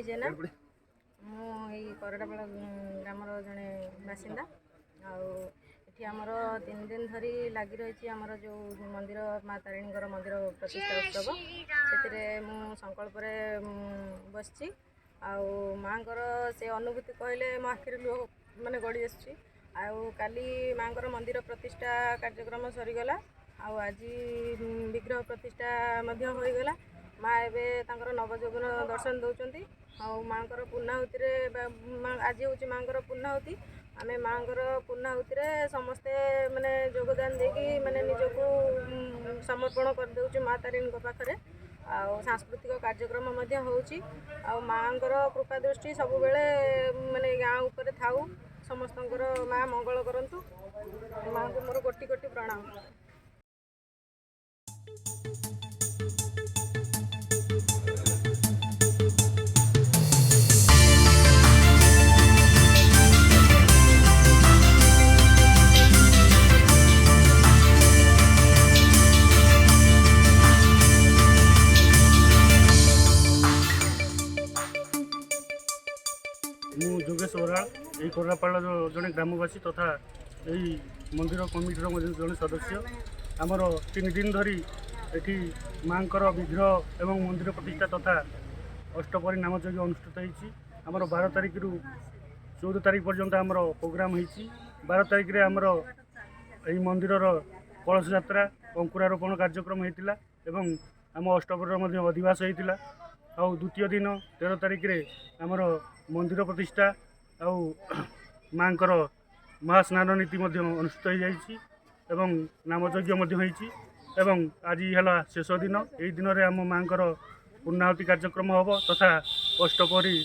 ଚିନ୍ମୟୀ जेना मुई करडापाड़ ग्रामर जड़े बासिंदा आठी आमर 3 दिन धरी लगी रही आमर जो मंदिर माँ तारिणी मंदिर प्रतिष्ठा उत्सव से संकल्प बसची माँ से अनुभूति कहले मो आखिरी लुह माने गड़ी आसुची काली माँ मंदिर प्रतिष्ठा कार्यक्रम सरीगला आज विग्रह प्रतिष्ठा होगला माँ एवं नवजोबन दर्शन दौरान माँ पूर्णाहुति आज हूँ माँ पूर्णाहुति आम माँ पूर्णाहुति समस्ते माने योगदान देकी माने निजको समर्पण कर देउछु माँ तारिणी पाखरे सांस्कृतिक कार्यक्रम हो माँ कृपा दृष्टि सब बेले माने गाँव ऊपर थाऊ समस्त माँ मंगल करंतु माँ को मोर कोटि कोटि प्रणाम। मु जोगेश ओराल यही करडापाड़ जड़े ग्रामवासी तथा यही मंदिर कमिटर जड़े सदस्य आमर 3 दिन धरी एठी माँ विग्रह एवं मंदिर प्रतिष्ठा तथा अष्टपरी नामयज्ञ अनुष्ठित होती आमर 12 तारिख रु 14 तारिख पर्यंत आमर प्रोग्राम होती 12 तारिख रे आमर यही मंदिर कलश यात्रा अंकुरारोपण कार्यक्रम होता एवं आम अष्टपरी अधिवास होता आउ द्वितीय दिन 13 तारिख रे आमर मंदिर प्रतिष्ठा आउ माँ महास्नान नीति अनुष्ठित हो जाइए एवं नामयज्ञ एवं आज है शेष दिन यही दिन में आम माँ पूर्णाहुति कार्यक्रम हम तथा अष्टपहरी